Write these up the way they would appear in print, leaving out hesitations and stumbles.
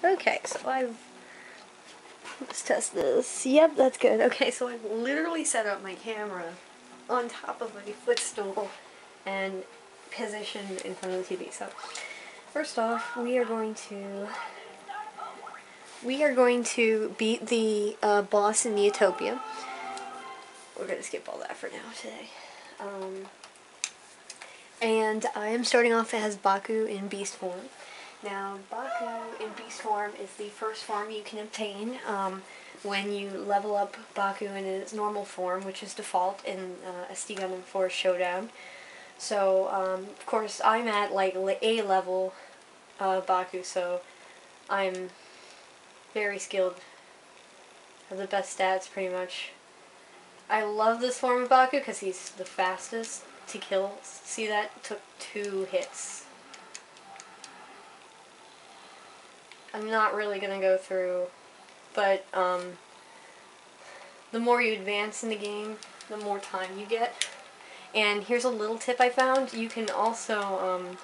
Okay, so let's test this. Yep, that's good. Okay, so I've literally set up my camera on top of a footstool and positioned in front of the TV. So, first off, we are going to beat the boss in Neotopian. We're going to skip all that for now today. And I am starting off as Baku in beast form. Now, Baku in beast form is the first form you can obtain when you level up Baku in its normal form, which is default in SD Gundam 4 Showdown. So, of course, I'm at like A level Baku, so I'm very skilled. Have the best stats, pretty much. I love this form of Baku because he's the fastest to kill. See that? Took 2 hits. I'm not really going to go through, but the more you advance in the game, the more time you get. And here's a little tip I found. You can also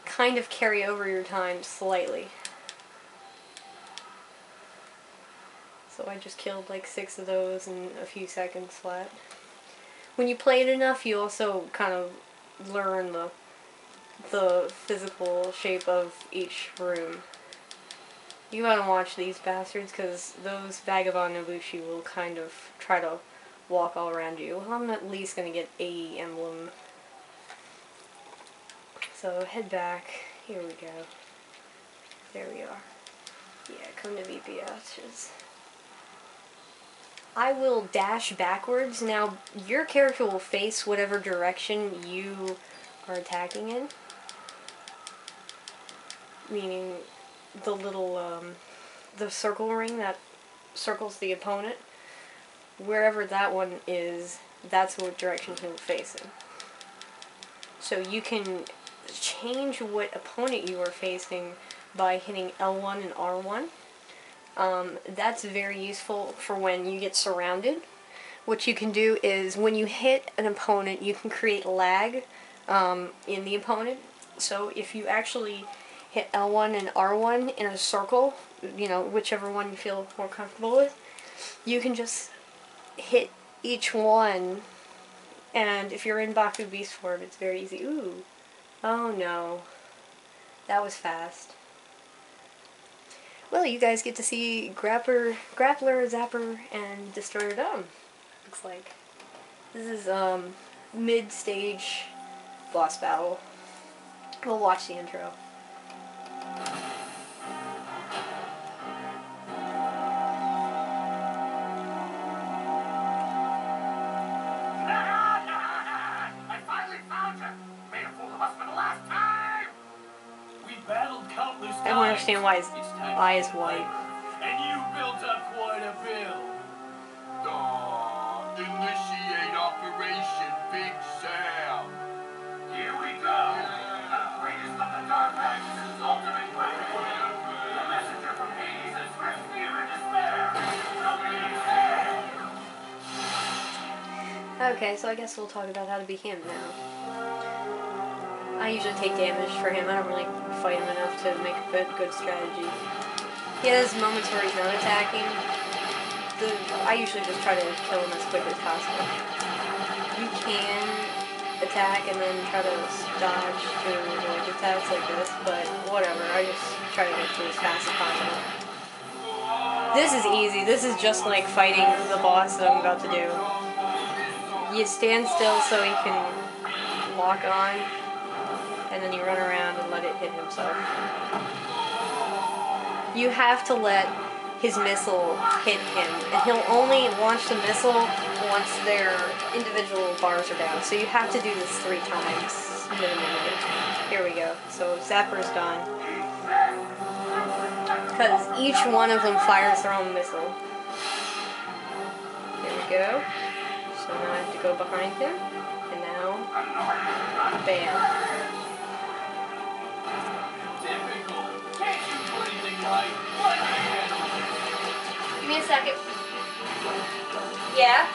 kind of carry over your time slightly. So I just killed like 6 of those in a few seconds flat. When you play it enough, you also kind of learn the physical shape of each room. You gotta watch these bastards, because those vagabond Nobushi will kind of try to walk all around you. Well, I'm at least gonna get a emblem. So head back. Here we go. There we are. Yeah, come to me, biatches. I will dash backwards. Now, your character will face whatever direction you are attacking in. Meaning the little, the circle ring that circles the opponent. Wherever that one is, that's what direction he'll face in. So you can change what opponent you are facing by hitting L1 and R1. That's very useful for when you get surrounded. What you can do is, when you hit an opponent, you can create lag in the opponent. So if you actually hit L1 and R1 in a circle, you know, whichever one you feel more comfortable with, you can just hit each one, and if you're in Baku Beast form, it's very easy. Ooh. Oh no. That was fast. Well, you guys get to see Grappler, Zapper, and Destroyer Dome. Looks like. This is mid-stage boss battle. We'll watch the intro. I finally found you! Made a fool of us for the last time! We battled countless times. I don't understand why his eye is white. And you built up quite a bill. Initiate Operation Big Sam. Here we go. The greatest of the Dark Magus' ultimate weapon. The messenger from Hades has spread fear and despair. Okay, so I guess we'll talk about how to beat him now. I usually take damage for him. I don't really fight him enough to make a good strategy. He has moments where he's not attacking. I usually just try to kill him as quick as possible. You can attack and then try to dodge through like attacks like this, but whatever. I just try to get through as fast as possible. This is easy. This is just like fighting the boss that I'm about to do. You stand still so he can lock on, and then you run around and let it hit himself. You have to let his missile hit him, and he'll only launch the missile once their individual bars are down. So you have to do this 3 times minimum. Here we go. So Zapper's done. Because each one of them fires their own missile. There we go. So now I have to go behind him, and now, bam. Give me a second. Yeah?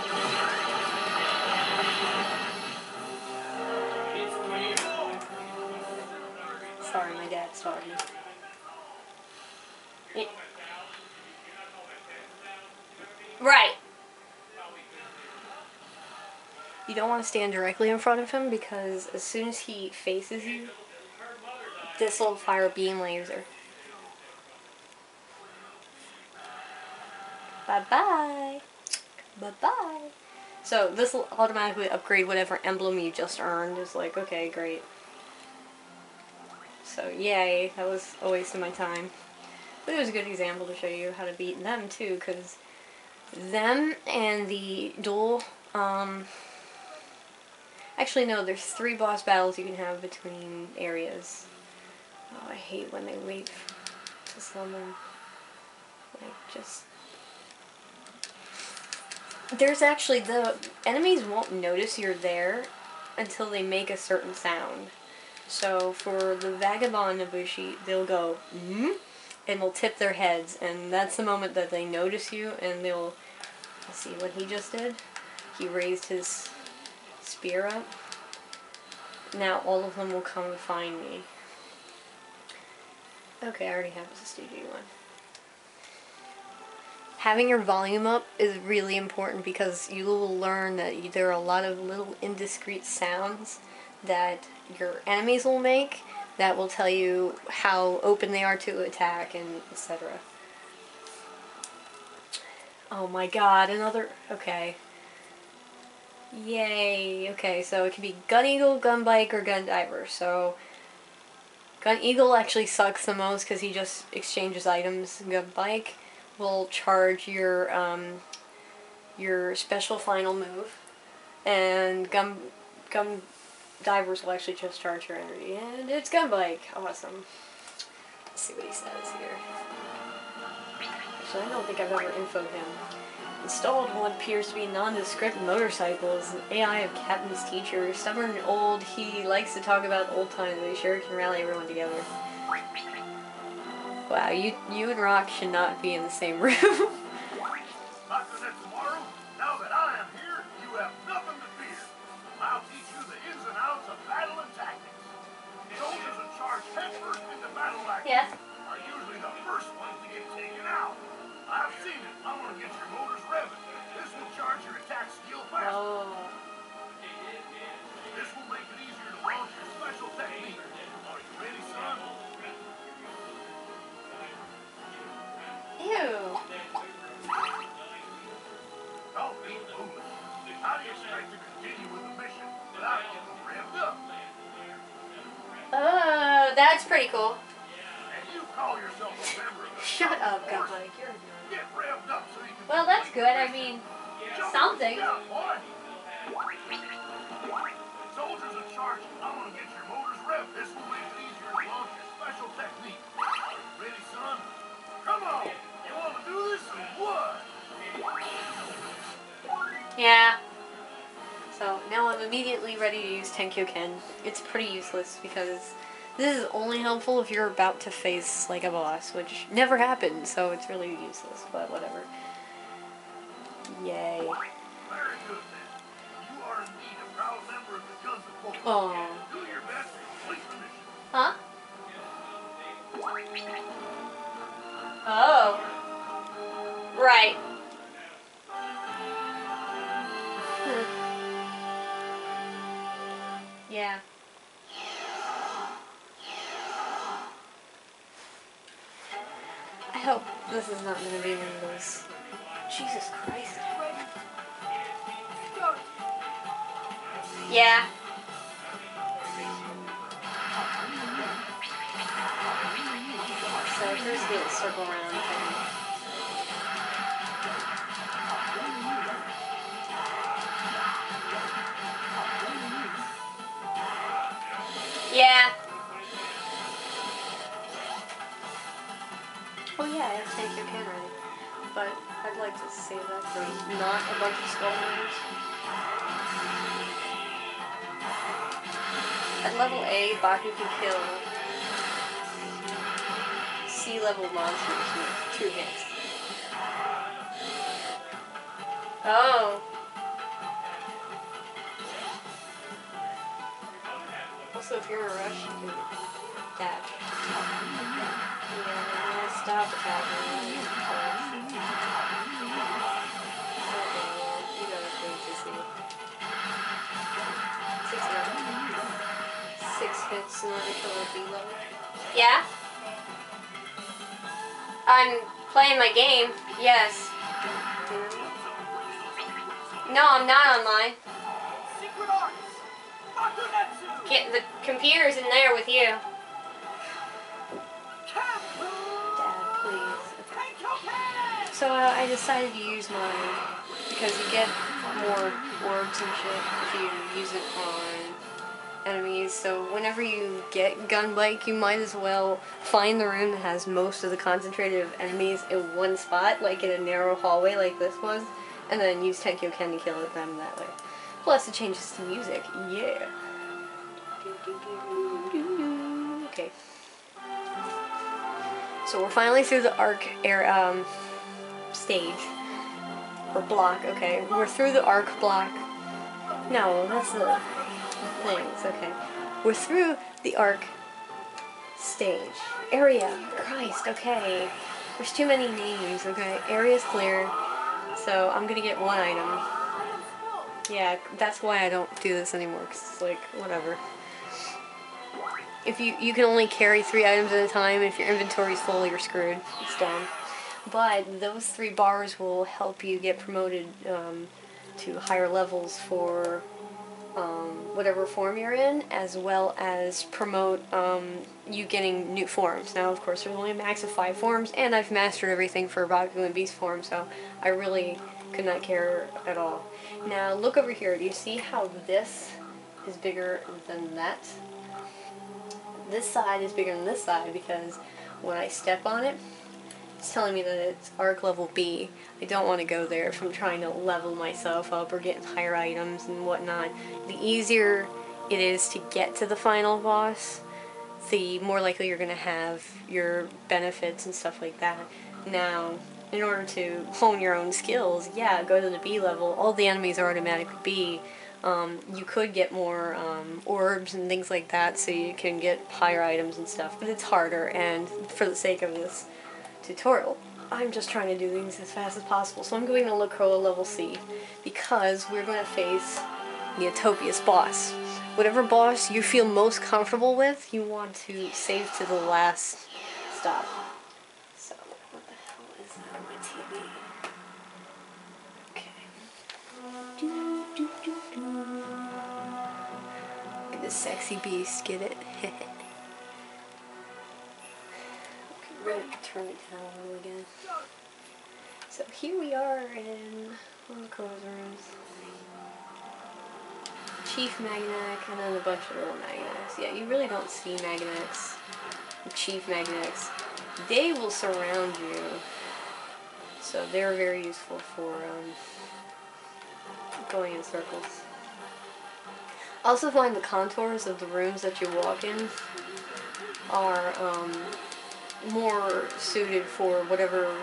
Sorry, my dad started me. Yeah. Right. You don't want to stand directly in front of him because as soon as he faces you, this will fire a beam laser. Bye-bye. Bye-bye. So this will automatically upgrade whatever emblem you just earned. It's like, okay, great. So yay, that was a waste of my time. But it was a good example to show you how to beat them too, because them and the duel, actually no, there's 3 boss battles you can have between areas. Oh, I hate when they wait to summon. Like, just... There's actually, the enemies won't notice you're there until they make a certain sound. So for the Vagabond Nabushi, they'll go, and they'll tip their heads, and that's the moment that they notice you, and they'll, let's see what he just did. He raised his spear up. Now all of them will come and find me. Okay, I already have the Stevie one. Having your volume up is really important because you will learn that there are a lot of little indiscreet sounds that your enemies will make that will tell you how open they are to attack and etc. Oh my god, another... Okay. Yay. Okay, so it can be Gun Eagle, Gun Bike, or Gun Diver. So Gun Eagle actually sucks the most because he just exchanges items. Gun Bike will charge your special final move, and gun divers will actually just charge your energy. And it's Gun Bike. Awesome. Let's see what he says here. Actually, I don't think I've ever infoed him. Installed what appears to be nondescript motorcycles. An AI of Captain's teacher. Stubborn and old, he likes to talk about old times, but he sure can rally everyone together. Wow, you and Rock should not be in the same room. Not for that tomorrow. Now that I am here, you have nothing to fear. I'll teach you the ins and outs of battle and tactics. Soldiers in charge headfirst into battle action are usually the first ones to get taken out. I've seen it. I'm gonna get your motors revving. This will charge your attack skill faster. Oh. This will make it easier to launch your special technique. Are you ready, son? Ew. Don't be moving. How do you expect to continue with the mission without getting revved up? Oh, that's pretty cool. And you call yourself a member of the Shut up, Force. Gunbike. You're a nerd. Get revved up so you can... Well, that's good. I mean, something. Soldiers in charge, I'm gonna get your motors revved. This will make it easier to launch your special technique. Are you ready, son? Come on! You wanna do this or what? Yeah. So now I'm immediately ready to use Tenkyoken. It's pretty useless because this is only helpful if you're about to face like a boss, which never happens, so it's really useless, but whatever. Yay. Very good then. You are indeed a proud member of the Gundam. Oh. Do your best to complete the mission. Huh? Oh. Right. Yeah. I hope this is not going to be one of those. Jesus Christ. Yeah. So first we circle around thing. Yeah. Oh yeah, I have to take your can ready. But I'd like to save that for not a bunch of skull numbers. At level A, Baku can kill C-level monsters with 2 hits. Oh. Also, if you're in a rush, you can dash. Yeah, Stop attacking me. You gotta think to see. 6 hits in order to kill a B level. Yeah? I'm playing my game. Yes. No, I'm not online. Secret arts. Baku. Get the computer's in there with you. Dad, please. Okay. So I decided to use mine because you get more orbs and shit if you use it on enemies. So whenever you get Gunbike, you might as well find the room that has most of the concentrated enemies in one spot, like in a narrow hallway like this was, and then use Tenkyo-ken to kill them that way. Plus it changes the music. Yeah. Okay. So we're finally through the arc stage. Or block, okay. We're through the arc block. No, that's the things, okay. We're through the arc stage. Area. Christ, okay. There's too many names, okay. Area's clear. So I'm gonna get one item. Yeah, that's why I don't do this anymore, because it's like, whatever. If you can only carry 3 items at a time. If your inventory's full, you're screwed. It's dumb. But those 3 bars will help you get promoted to higher levels for whatever form you're in, as well as promote you getting new forms. Now, of course, there's only a max of 5 forms, and I've mastered everything for Baku and Beast form, so I really could not care at all. Now, look over here. Do you see how this is bigger than that? This side is bigger than this side because when I step on it, it's telling me that it's arc level B. I don't want to go there if I'm trying to level myself up or get higher items and whatnot. The easier it is to get to the final boss, the more likely you're going to have your benefits and stuff like that. Now, in order to hone your own skills, yeah, go to the B level. All the enemies are automatically B. You could get more orbs and things like that so you can get higher items and stuff, but it's harder, and for the sake of this tutorial, I'm just trying to do things as fast as possible. So I'm going to Lacroix level C because we're going to face Neotopia's boss. Whatever boss you feel most comfortable with, you want to save to the last stop. So, what the hell is that on my TV? Look at this sexy beast, get it? Okay, we're gonna turn it down a little again. So here we are in one of the clothes rooms. Chief Magnac and then a bunch of little Magnacs. Yeah, you really don't see Magnacs, Chief Magnacs. They will surround you. So they're very useful for going in circles. I also find the contours of the rooms that you walk in are more suited for whatever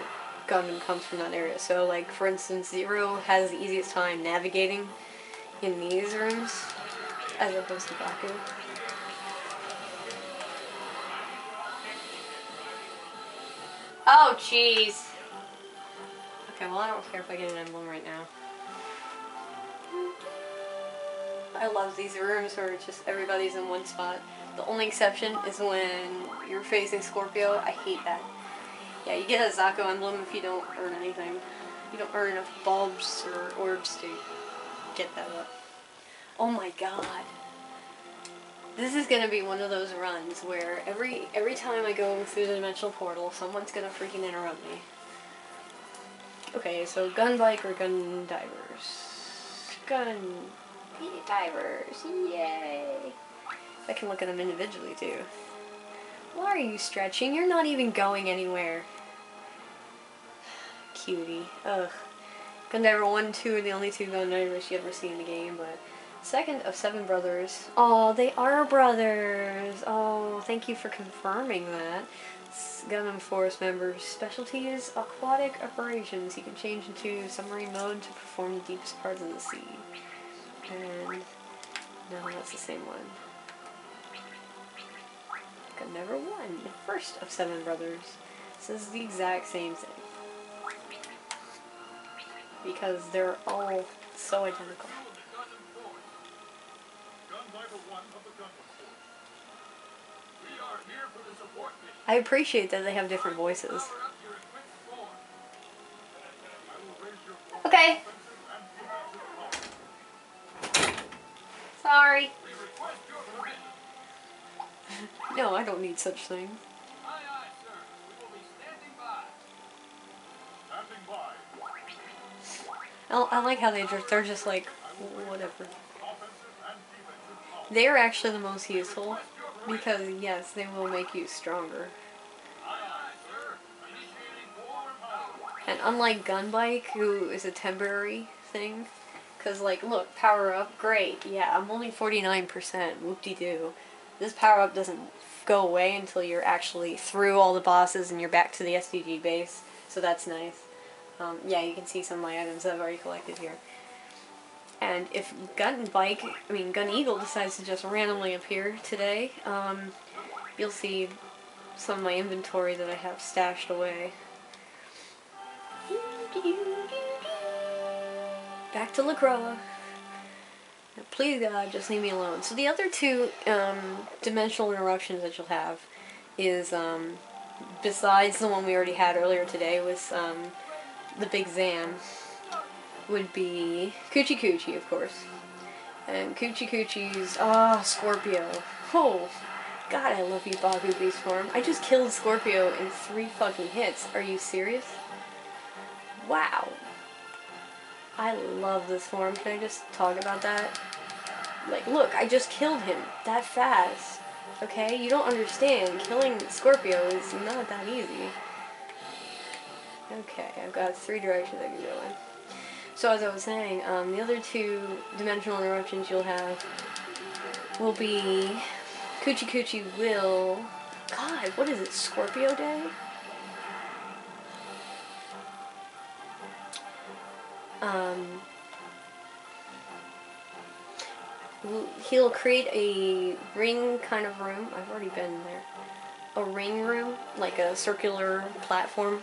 Gundam comes from that area. So, like, for instance, Zero has the easiest time navigating in these rooms as opposed to Baku. Oh, jeez. Okay, well, I don't care if I get an emblem right now. I love these rooms where just everybody's in one spot. The only exception is when you're facing Scorpio. I hate that. Yeah, you get a Zako emblem if you don't earn anything. You don't earn enough bulbs or orbs to get that up. Oh my god. This is gonna be one of those runs where every time I go through the dimensional portal, someone's gonna freaking interrupt me. Okay, so gun bike or gun divers? Gun divers, yay! I can look at them individually too. Why are you stretching? You're not even going anywhere. Cutie. Ugh. Gundiver 1 and 2 are the only 2 Gundivers you ever see in the game, but second of 7 brothers. Oh, they are brothers! Oh, thank you for confirming that. Gundam Force members' specialty is aquatic operations. You can change into submarine mode to perform the deepest parts of the sea. And no, that's the same one. Gundiver 1, first of 7 brothers. This is the exact same thing. Because they're all so identical. I appreciate that they have different voices. Okay. Sorry. No, I don't need such things. I like how they're just like, whatever. They're actually the most useful because, yes, they will make you stronger. And unlike Gunbike, who is a temporary thing, because, like, look, power up, great, yeah, I'm only 49%, whoop-de-doo. This power up doesn't go away until you're actually through all the bosses and you're back to the SDG base, so that's nice. Yeah, you can see some of my items that I've already collected here. And if Gun Eagle decides to just randomly appear today, you'll see some of my inventory that I have stashed away. Back to LaCroix. Now, please God, just leave me alone. So the other two dimensional interruptions that you'll have is, besides the one we already had earlier today with the Big Zam, would be Coochie Coochie, of course. And Coochie Coochie's, Scorpio. Oh, God, I love you, Baku Beast Form. I just killed Scorpio in 3 fucking hits. Are you serious? Wow. I love this form. Can I just talk about that? Like, look, I just killed him that fast. Okay? You don't understand. Killing Scorpio is not that easy. Okay, I've got 3 directions I can go in. So as I was saying, the other 2 dimensional interruptions you'll have will be Coochie Coochie will... God, what is it? Scorpio Day? He'll create a ring kind of room. I've already been there. A ring room, like a circular platform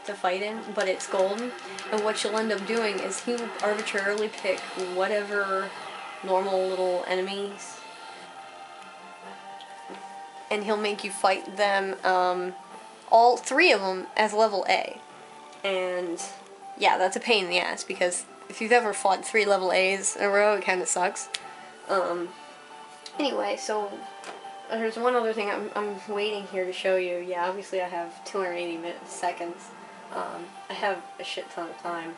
to fight in, but it's golden. And what you'll end up doing is he will arbitrarily pick whatever normal little enemies, and he'll make you fight them, all 3 of them as level A. And yeah, that's a pain in the ass, because if you've ever fought 3 level A's in a row, it kind of sucks. Anyway, so there's one other thing I'm waiting here to show you. Yeah, obviously I have 280 seconds. I have a shit ton of time.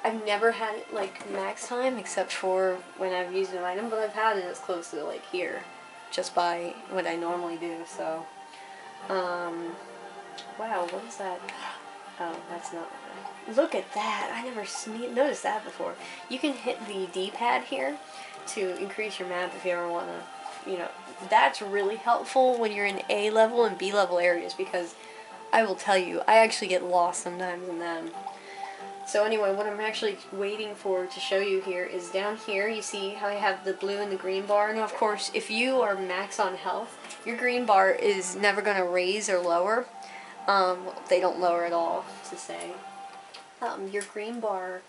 I've never had it like max time except for when I've used an item, but I've had it as close to like here, just by what I normally do. So, wow, what is that? Oh, that's not right. Look at that! I never noticed that before. You can hit the D-pad here to increase your map if you ever want to, you know. That's really helpful when you're in A level and B level areas, because I will tell you, I actually get lost sometimes in them. So anyway, what I'm actually waiting for to show you here is down here, you see how I have the blue and the green bar? Now, of course, if you are max on health, your green bar is never going to raise or lower. Well, they don't lower at all, to say. Your green bar,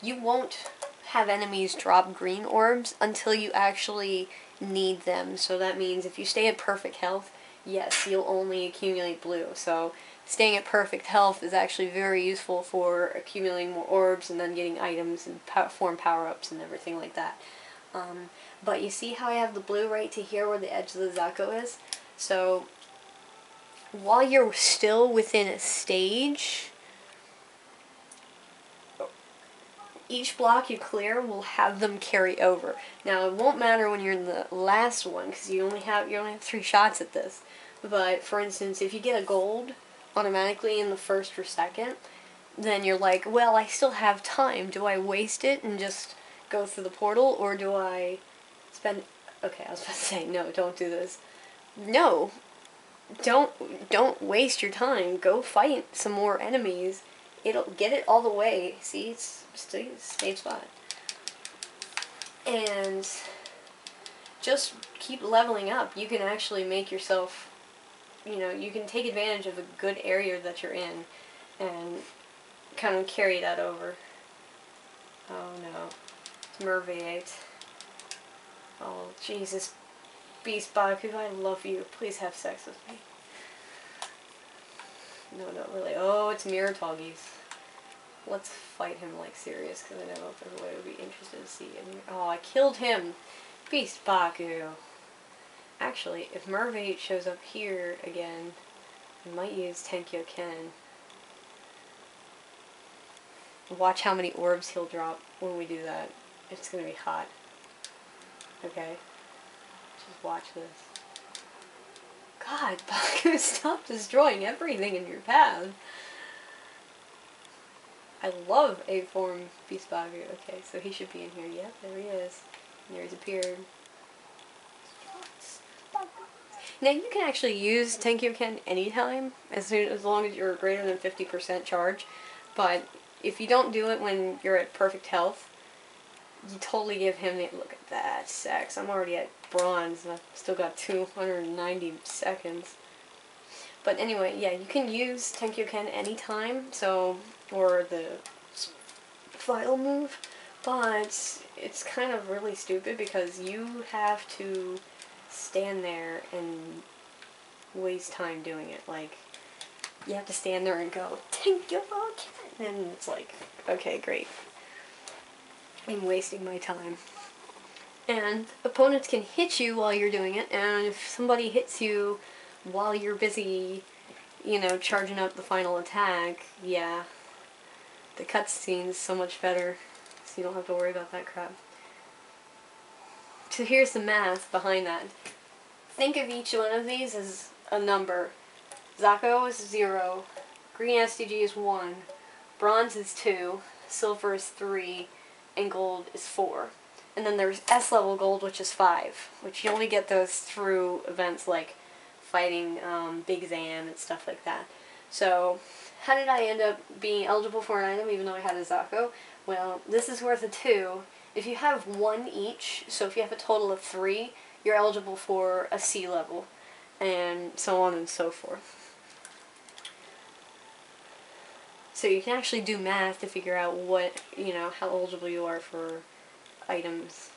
you won't have enemies drop green orbs until you actually need them. So that means if you stay at perfect health, yes, you'll only accumulate blue. So staying at perfect health is actually very useful for accumulating more orbs and then getting items and form power-ups and everything like that. But you see how I have the blue right to here where the edge of the Zako is? So while you're still within a stage, each block you clear will have them carry over. Now, it won't matter when you're in the last one, because you only have 3 shots at this. But, for instance, if you get a gold automatically in the first or second, then you're like, well, I still have time. Do I waste it and just go through the portal, or do I spend... Okay, I was about to say, no, don't do this. No, don't waste your time. Go fight some more enemies. It'll get it all the way. See, it's same spot. And just keep leveling up. You can actually make yourself, you know, you can take advantage of a good area that you're in and kind of carry that over. Oh no. It's Merveillate. Oh, Jesus. Beast Baku, I love you. Please have sex with me. No, not really. Oh, it's Neotopian. Let's fight him like serious, because I know everybody would be interested to see it. Oh, I killed him! Beast Baku! Actually, if Merveillate shows up here again, I might use Tenkyo Ken. Watch how many orbs he'll drop when we do that. It's gonna be hot. Okay? Just watch this. God, Baku, stop destroying everything in your path! I love A-form Beast Baku. Okay, so he should be in here. Yep, there he is. There he's appeared. Now you can actually use Tenkyo Ken anytime, as long as you're greater than 50% charge. But if you don't do it when you're at perfect health, you totally give him the look at that sex. I'm already at bronze and I've still got 290 seconds. But anyway, yeah, you can use Tenkyo Ken anytime, so, or the final move, but it's kind of really stupid because you have to stand there and waste time doing it. Like, you have to stand there and go, Tenkyo Ken, and it's like, okay, great. I'm wasting my time. And opponents can hit you while you're doing it, and if somebody hits you while you're busy, you know, charging up the final attack, yeah, the cutscene's so much better, so you don't have to worry about that crap. So here's the math behind that. Think of each one of these as a number. Zako is 0, green SDG is 1, bronze is 2, silver is 3, and gold is 4. And then there's S-level gold, which is 5, which you only get those through events like fighting Big Zam and stuff like that. So, how did I end up being eligible for an item even though I had a Zako? Well, this is worth a 2. If you have 1 each, so if you have a total of 3, you're eligible for a C level, and so on and so forth. So you can actually do math to figure out what, you know, how eligible you are for items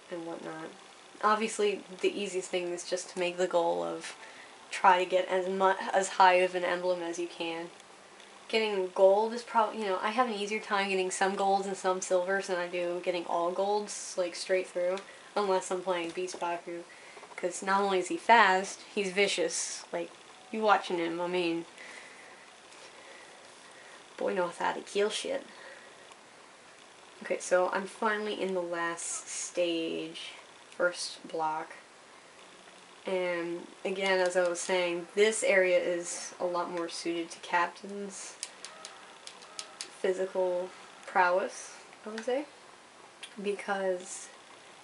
and whatnot. Obviously, the easiest thing is just to make the goal of try to get as high of an emblem as you can. Getting gold is probably, you know, I have an easier time getting some golds and some silvers than I do getting all golds, like, straight through, unless I'm playing Beast Baku. Because not only is he fast, he's vicious. Like, you watching him, I mean, boy knows how to kill shit. Okay, so I'm finally in the last stage, first block. And again, as I was saying, this area is a lot more suited to Captain's physical prowess, I would say, because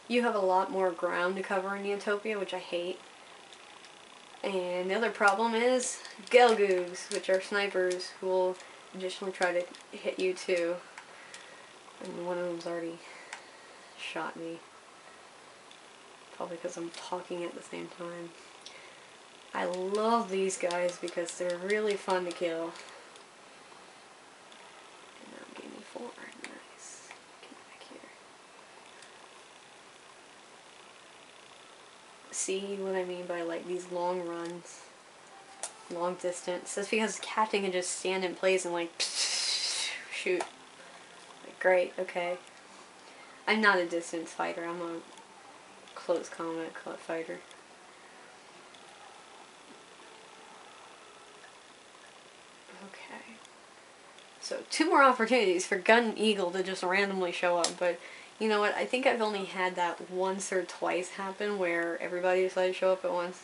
you have a lot more ground to cover in Neotopia, which I hate. And the other problem is Gelgoos, which are snipers who will additionally try to hit you too. And one of them's already shot me. Probably because I'm talking at the same time. I love these guys because they're really fun to kill. And now give me 4. Nice. Get back here. See what I mean by like these long runs? Long distance. That's because Captain can just stand in place and like shoot. Like, great, okay. I'm not a distance fighter, I'm a close combat fighter. Okay. So 2 more opportunities for Gun Eagle to just randomly show up, but you know what, I think I've only had that once or twice happen where everybody decided to show up at once.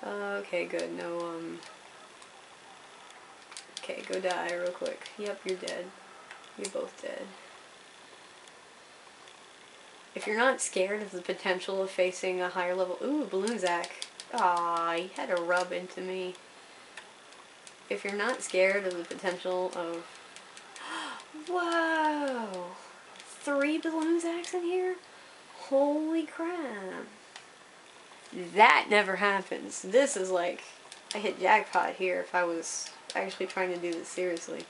Okay, good, no, okay, go die real quick. Yep, you're dead. You're both dead. If you're not scared of the potential of facing a higher level... Ooh, Balloon Zack. Aw, he had to rub into me. If you're not scared of the potential of... Whoa! 3 Balloon Zacks in here? Holy crap. That never happens. This is like, I hit jackpot here if I was actually trying to do this seriously.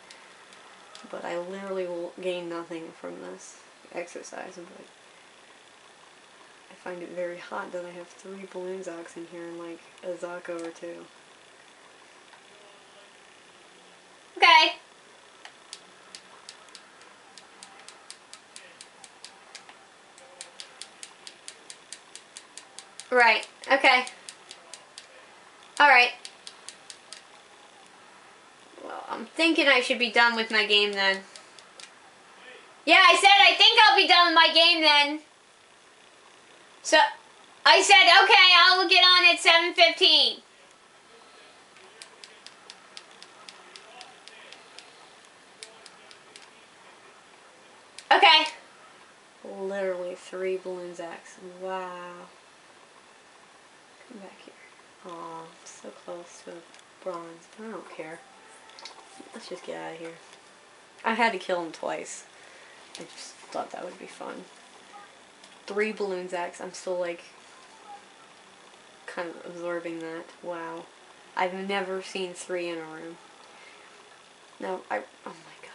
But I literally will gain nothing from this exercise. But I find it very hot that I have 3 balloon Zocks in here and like a Zocko or 2. Okay. Right. Okay. Alright. Well, I'm thinking I should be done with my game then. Yeah, I said I think I'll be done with my game then. So, I said, okay, I'll get on at 7:15. Okay. Literally 3 balloon Zocks. Wow. Come back here. Aw, so close to bronze. I don't care. Let's just get out of here. I had to kill him twice. I just thought that would be fun. 3 balloon Zocks. I'm still like kind of absorbing that. Wow. I've never seen 3 in a room. No, oh my god.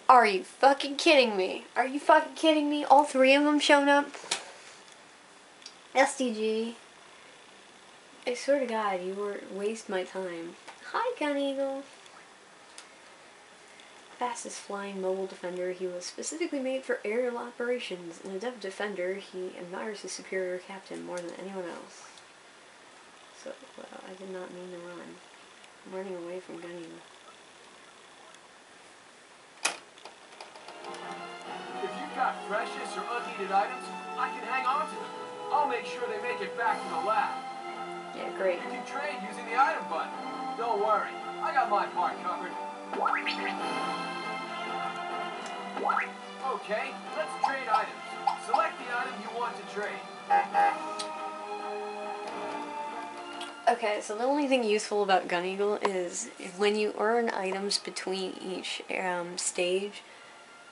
Are you fucking kidding me? Are you fucking kidding me? All 3 of them shown up? SDG. I swear to God, you were waste my time. Hi, Gun Eagle. Fastest flying mobile defender, he was specifically made for aerial operations. In a depth defender, he admires his superior captain more than anyone else. So, well, I did not mean to run. I'm running away from Gun Eagle. If you've got precious or unneeded items, I can hang on to them. I'll make sure they make it back to the lab. Yeah, great. You can trade using the item button. Don't worry, I got my part covered. Okay, let's trade items. Select the item you want to trade. Okay, so the only thing useful about Gun Eagle is when you earn items between each stage,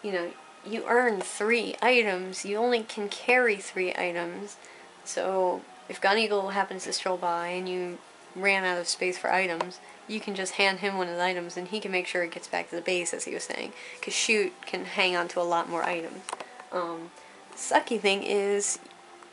you know, you earn 3 items. You only can carry 3 items. So if Gun Eagle happens to stroll by and you ran out of space for items, you can just hand him one of the items and he can make sure it gets back to the base, as he was saying. Because Shoot can hang on to a lot more items. The sucky thing is,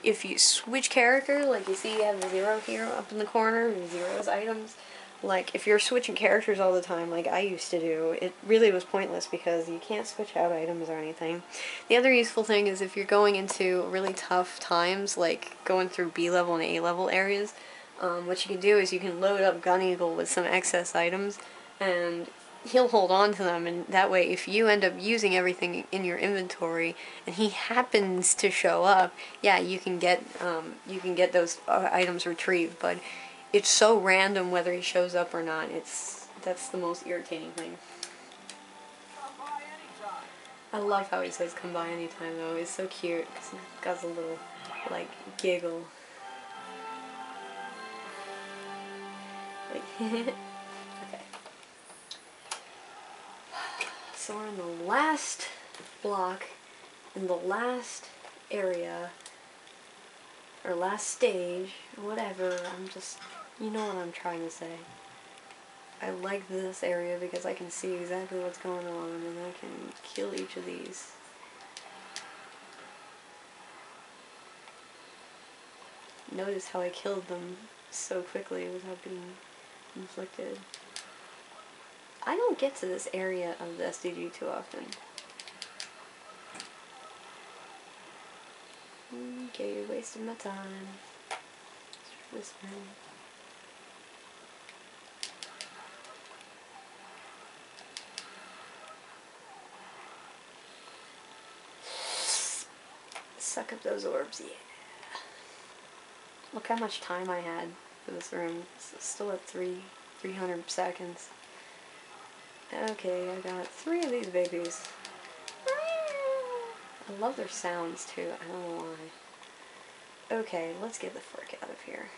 if you switch character, like you see you have 0 here up in the corner, 0's items, like if you're switching characters all the time like I used to do, it really was pointless because you can't switch out items or anything. The other useful thing is if you're going into really tough times, like going through B level and A level areas, what you can do is you can load up Gun Eagle with some excess items and he'll hold on to them, and that way if you end up using everything in your inventory and he happens to show up, yeah, you can get those items retrieved, but it's so random whether he shows up or not. That's the most irritating thing. I love how he says come by anytime though. It's so cute because he got a little like giggle. Like okay. So we're in the last block, in the last area, or last stage, whatever. You know what I'm trying to say. I like this area because I can see exactly what's going on and I can kill each of these. Notice how I killed them so quickly without being inflicted. I don't get to this area of the SDG too often. Okay, you're wasting my time. This way. Suck up those orbs, yeah. Look how much time I had for this room. It's still at 300 seconds. Okay, I got 3 of these babies. I love their sounds too, I don't know why. Okay, let's get the frick out of here.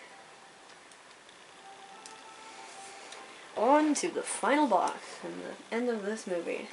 On to the final boss and the end of this movie.